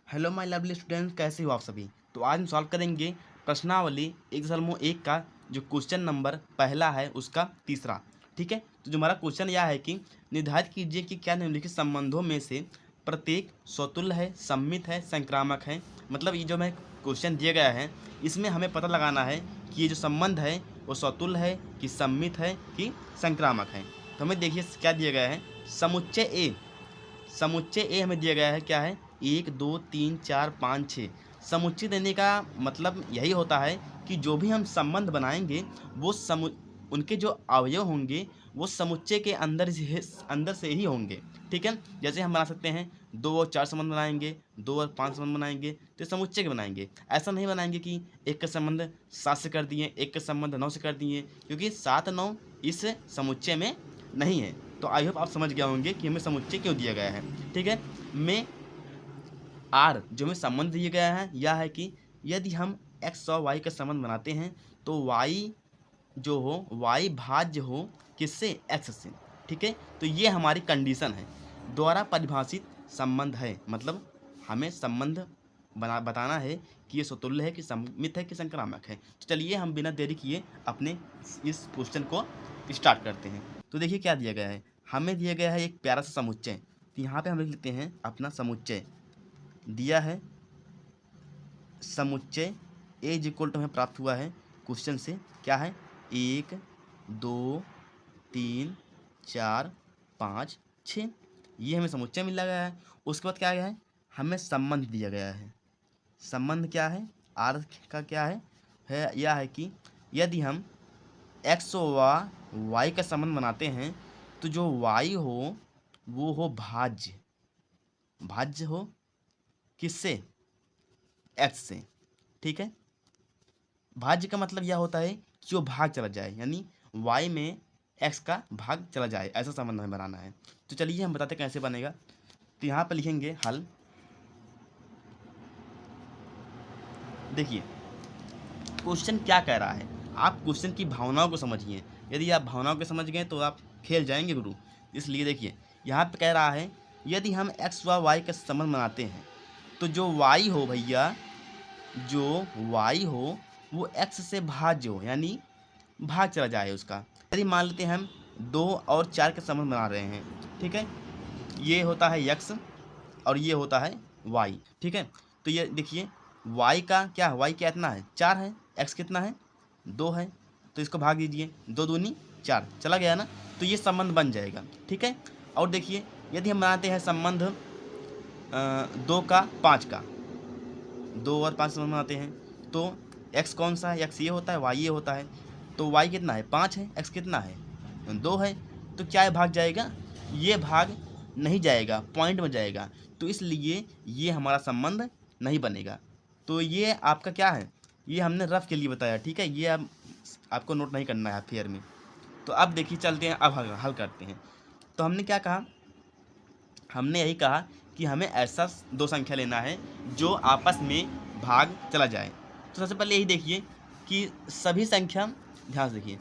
Hello my lovely students, कैसे हो आप सभी। तो आज हम सॉल्व करेंगे प्रश्नावली एक्सरमो 1 का जो क्वेश्चन नंबर पहला है उसका तीसरा। ठीक है, तो जो हमारा क्वेश्चन यह है कि निर्धारित कीजिए कि क्या निम्नलिखित संबंधों में से प्रत्येक स्वतुल्य है, सममित है, संक्रामक है। मतलब ये जो हमें क्वेश्चन दिया गया है इसमें हमें पता लगाना है कि ये जो संबंध है वो स्वतुल्य है कि सममित है कि संक्रामक है। तो हमें देखिए क्या दिया गया है। समुच्चय ए हमें दिया गया है, क्या है, 1 2 3 4 5 6। समुच्चय देने का मतलब यही होता है कि जो भी हम संबंध बनाएंगे वो उनके जो अवयव होंगे वो समुच्चय के अंदर से ही होंगे। ठीक है, जैसे हम बना सकते हैं 2 और 4 संबंध बनाएंगे, 2 और 5 संबंध बनाएंगे, तो समुच्चय के बनाएंगे। ऐसा नहीं बनाएंगे कि एक का संबंध 7 से कर दिए, एक का संबंध 9 से कर दिए, क्योंकि 7 9 इस समुच्चय में नहीं है। तो आई होप आप समझ गए होंगे कि हमें समुच्चय क्यों दिया गया है। ठीक है, में आर जो हमें संबंध दिया गया है यह है कि यदि हम एक्स और वाई का संबंध बनाते हैं तो वाई जो हो, वाई भाज्य हो किससे, एक्स से। ठीक है, तो ये हमारी कंडीशन है, द्वारा परिभाषित संबंध है। मतलब हमें संबंध बताना है कि ये स्वतुल्य है कि सममित है कि संक्रामक है। तो चलिए हम बिना देरी किए अपने इस क्वेश्चन को स्टार्ट करते हैं। तो देखिए क्या दिया गया है, हमें दिया गया है एक प्यारा सा समुच्चय। तो यहाँ पे हम लिख लेते हैं अपना समुच्चय दिया है। समुच्चय ए इज इक्वल टू हमें प्राप्त हुआ है क्वेश्चन से, क्या है, 1 2 3 4 5 6। ये हमें समुच्चय मिला गया है। उसके बाद क्या गया है, हमें संबंध दिया गया है। संबंध क्या है, आर का क्या है यह है कि यदि हम एक्स व वाई का संबंध बनाते हैं तो जो वाई हो वो हो भाज्य, भाज्य हो किससे, एक्स से। ठीक है, भाज्य का मतलब यह होता है कि जो भाग चला जाए, यानी वाई में एक्स का भाग चला जाए, ऐसा संबंध हमें बनाना है। तो चलिए हम बताते कैसे बनेगा। तो यहाँ पर लिखेंगे हल। देखिए क्वेश्चन क्या कह रहा है, आप क्वेश्चन की भावनाओं को समझिए। यदि आप भावनाओं को समझ गए तो आप खेल जाएंगे गुरु। इसलिए देखिए यहाँ पे कह रहा है यदि हम एक्स व वाई का संबंध बनाते हैं तो जो वाई हो भैया, जो वाई हो वो एक्स से भाज्य हो, यानी भाग चला जाए उसका। यदि मान लेते हैं हम 2 और 4 के संबंध बना रहे हैं। ठीक है, ये होता है एक्स और ये होता है वाई। ठीक है, तो ये देखिए वाई का क्या है, वाई क्या इतना है, 4 है, एक्स कितना है, 2 है, तो इसको भाग दीजिए, 2 दूनी 4 चला गया ना, तो ये संबंध बन जाएगा। ठीक है, और देखिए यदि हम बनाते हैं संबंध 2 का 5 का, 2 और 5 संबंध बनाते हैं तो एक्स कौन सा है, एक्स ये होता है, वाई ये होता है, तो वाई कितना है, 5 है, एक्स कितना है, 2 है, तो क्या है, भाग जाएगा, ये भाग नहीं जाएगा, पॉइंट में जाएगा, तो इसलिए ये हमारा संबंध नहीं बनेगा। तो ये आपका क्या है, ये हमने रफ के लिए बताया। ठीक है, ये अब आपको नोट नहीं करना है फेयर में। तो अब देखिए चलते हैं, अब हल करते हैं। तो हमने क्या कहा, हमने यही कहा कि हमें ऐसा 2 संख्या लेना है जो आपस में भाग चला जाए। तो सबसे पहले यही देखिए कि सभी संख्या, ध्यान से देखिए,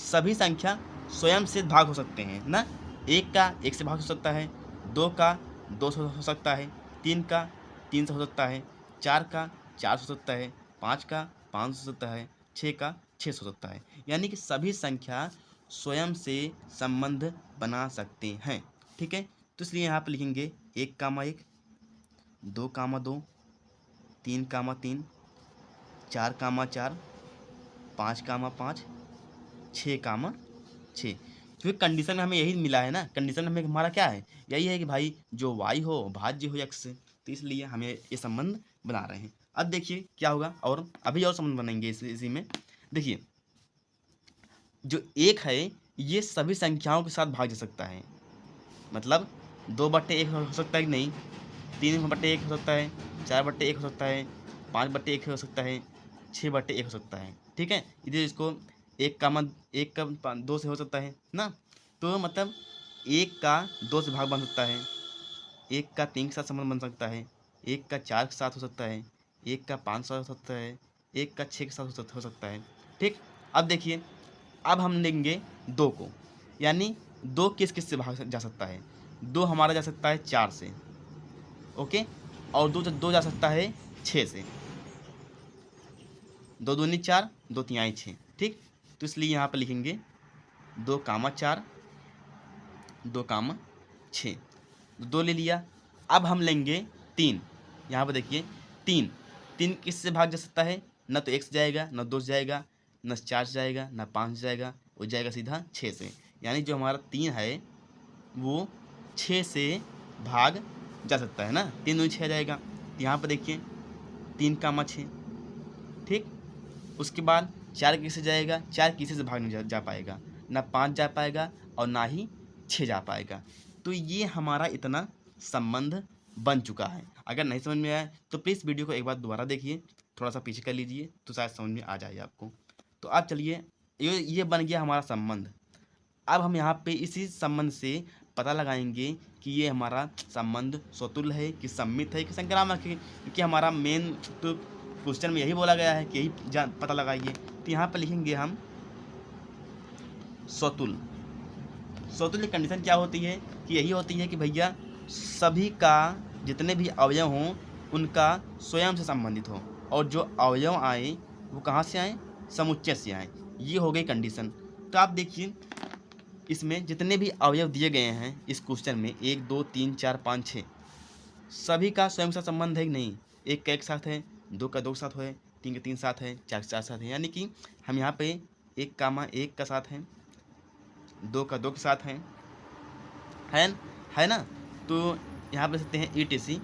सभी संख्या स्वयं से भाग हो सकते हैं ना। 1 का 1 से भाग हो सकता है, 2 का 2 से हो सकता है, 3 का 3 से हो सकता है, 4 का 4 से हो सकता है, 5 का 5 से हो सकता है, 6 का 6 से हो सकता है। यानी कि सभी संख्या स्वयं से संबंध बना सकते हैं। ठीक है, तो इसलिए यहाँ पर लिखेंगे 1 कामा 1, 2 कामा 2, 3 कामा 3, 4 कामा 4, 5 कामा 5, 6 कामा 6। क्योंकि कंडीशन में हमें यही मिला है ना, कंडीशन में हमें हमारा क्या है, यही है कि भाई जो वाई हो भाज्य हो एक्स से, तो इसलिए हमें ये संबंध बना रहे हैं। अब देखिए क्या होगा, और अभी और संबंध बनेंगे इसी में। देखिए जो 1 है ये सभी संख्याओं के साथ भाग जा सकता है, मतलब 2/1 हो सकता है कि नहीं, 3/1 हो सकता है, 4/1 हो सकता है, 5/1 हो सकता है, 6/1 हो सकता है। ठीक है, इधर इसको 1 का 2 से हो सकता है ना। तो मतलब 1 का 2 से भाग बन सकता है, 1 का 3 के साथ संबंध बन सकता है, 1 का 4 के साथ हो सकता है, 1 का 5 के साथ हो सकता है, 1 का 6 के साथ हो सकता है। ठीक, अब देखिए अब हम लेंगे 2 को, यानी 2 किस किस से भाग जा सकता है, 2 हमारा जा सकता है 4 से। ओके, और दो जा सकता है 6 से। 2 दूनी 4, 2 तिहाई 6, ठीक। तो इसलिए यहाँ पर लिखेंगे 2, 4, 2, 6, 2 ले लिया। अब हम लेंगे 3। यहाँ पर देखिए 3, 3 किससे भाग जा सकता है? न तो 1 से जाएगा, न 2 से जाएगा, न 4 से जाएगा, न 5 से जाएगा, वो जाएगा सीधा 6 से। यानी जो हमारा 3 है वो 6 से भाग जा सकता है ना, 3 दूनी 6 जाएगा। तो यहाँ पर देखिए 3, 6, ठीक। उसके बाद 4 किससे जाएगा? 4 किसी से भाग नहीं जा पाएगा, ना 5 जा पाएगा और ना ही 6 जा पाएगा। तो ये हमारा इतना संबंध बन चुका है। अगर नहीं समझ में आया तो प्लीज़ वीडियो को एक बार दोबारा देखिए, थोड़ा सा पीछे कर लीजिए तो शायद समझ में आ जाए आपको। तो अब चलिए, ये बन गया हमारा संबंध। अब हम यहाँ पे इसी संबंध से पता लगाएंगे कि ये हमारा संबंध स्वतुल्य है कि सम्मित है कि संक्रामक है, क्योंकि हमारा मेन तो क्वेश्चन में यही बोला गया है कि यही पता लगाइए। तो यहाँ पर लिखेंगे हम स्वतुल्य। स्वतुल्य कंडीशन क्या होती है कि यही होती है कि भैया सभी का जितने भी अवयव हों उनका स्वयं से संबंधित हो, और जो अवयव आए वो कहाँ से आए? समुच्चय से आए। ये हो गई कंडीशन। तो आप देखिए इसमें जितने भी अवयव दिए गए हैं इस क्वेश्चन में 1, 2, 3, 4, 5, 6 सभी का स्वयं से संबंध है कि नहीं? 1 का 1 साथ है, 2 का 2 साथ है, 3 का 3 साथ है, 4 का 4 साथ है। यानी कि हम यहाँ पे 1, 1 का साथ है, 2 का 2 के साथ है ना। तो यहाँ पे सकते हैं ETC।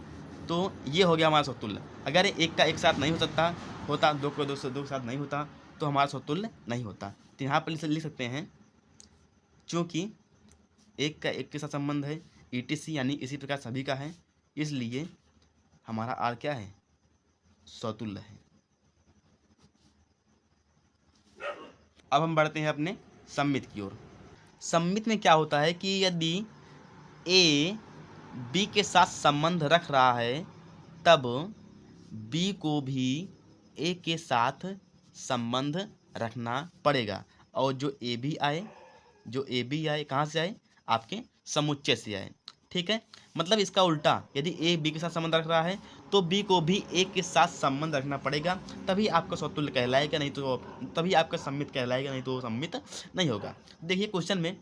तो ये हो गया हमारा स्वतुल्य। अगर 1 का 1 साथ नहीं हो सकता होता, 2 का 2 के साथ नहीं होता तो हमारा स्वतुल्य नहीं होता। तो यहाँ पर लिख सकते हैं चूँकि 1 का 1 के साथ संबंध है, ETC यानी इसी प्रकार सभी का है, इसलिए हमारा R क्या है? स्वतुल्य है। अब हम बढ़ते हैं अपने सम्मित की ओर। सम्मित में क्या होता है कि यदि A B के साथ संबंध रख रहा है तब B को भी A के साथ संबंध रखना पड़ेगा, और जो AB आए कहाँ से आए? आपके समुच्चय से आए, ठीक है। मतलब इसका उल्टा, यदि A B के साथ संबंध रख रहा है तो B को भी A के साथ संबंध रखना पड़ेगा, तभी आपका स्वतुल्य कहलाएगा, नहीं तो तभी आपका सम्मित कहलाएगा, नहीं तो सम्मित नहीं होगा। देखिए क्वेश्चन में,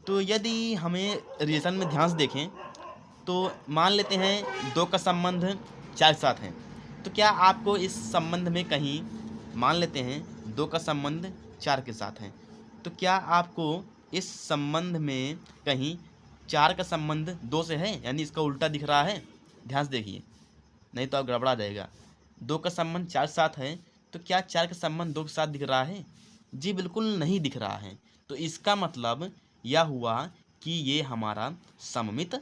तो यदि हमें रिलेशन में ध्यान से देखें तो मान लेते हैं 2 का संबंध 4 के साथ है। तो क्या आपको इस संबंध में कहीं, मान लेते हैं 2 का संबंध 4 के साथ है, तो क्या आपको इस संबंध में कहीं 4 का संबंध 2 से है? यानी इसका उल्टा दिख रहा है? ध्यान से देखिए, नहीं तो आप गड़बड़ा जाएगा। 2 का संबंध 4 के साथ है तो क्या 4 का संबंध 2 के साथ दिख रहा है? जी बिल्कुल नहीं दिख रहा है। तो इसका मतलब यह हुआ कि ये हमारा सममित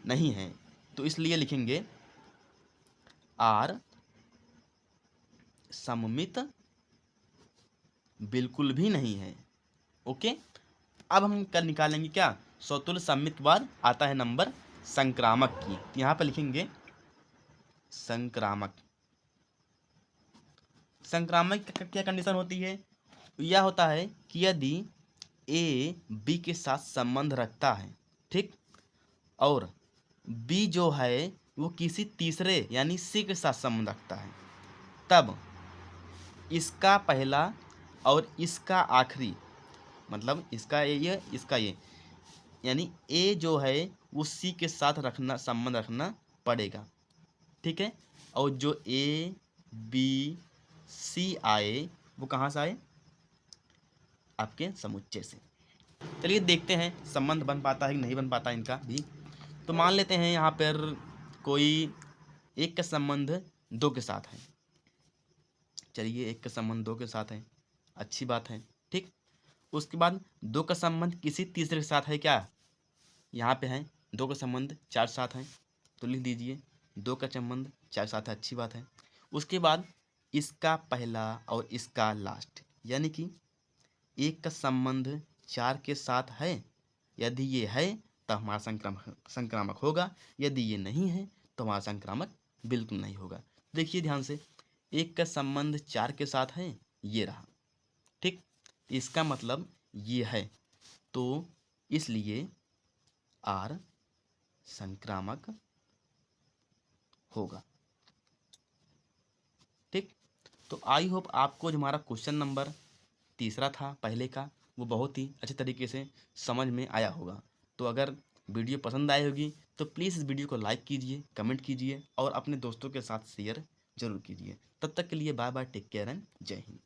नहीं है। तो इसलिए लिखेंगे R सममित बिल्कुल भी नहीं है। ओके, अब हम कल निकालेंगे क्या? स्वतुल्य सम्मित के बाद आता है नंबर संक्रामक की। तो यहाँ पर लिखेंगे संक्रामक। संक्रामक क्या कंडीशन होती है? यह होता है कि यदि A B के साथ संबंध रखता है, ठीक, और B जो है वो किसी तीसरे यानी C के साथ संबंध रखता है, तब इसका पहला और इसका आखिरी, मतलब इसका ये इसका ये, यानी A जो है वो C के साथ संबंध रखना पड़ेगा, ठीक है। और जो A B C आए वो कहाँ से आए? आपके समुच्चय से। चलिए देखते हैं संबंध बन पाता है कि नहीं बन पाता इनका भी। तो मान लेते हैं यहाँ पर कोई 1 का संबंध 2 के साथ है। चलिए 1 का संबंध 2 के साथ है, अच्छी बात है, ठीक। उसके बाद 2 का संबंध किसी तीसरे के साथ है क्या? यहाँ पे है 2 का संबंध 4 के साथ है, तो लिख दीजिए 2 का संबंध 4 के साथ है, अच्छी बात है। उसके बाद इसका पहला और इसका लास्ट, यानी कि 1 का संबंध 4 के साथ है, यदि ये है तो हमारा संक्रामक होगा, यदि ये नहीं है तो हमारा संक्रामक बिल्कुल नहीं होगा। देखिए ध्यान से, 1 का संबंध 4 के साथ है, ये रहा, ठीक, इसका मतलब ये है, तो इसलिए R संक्रामक होगा। ठीक, तो आई होप आपको जो हमारा क्वेश्चन नंबर तीसरा था पहले का, वो बहुत ही अच्छे तरीके से समझ में आया होगा। तो अगर वीडियो पसंद आई होगी तो प्लीज़ इस वीडियो को लाइक कीजिए, कमेंट कीजिए और अपने दोस्तों के साथ शेयर जरूर कीजिए। तब तक के लिए bye bye, take care and जय हिंद।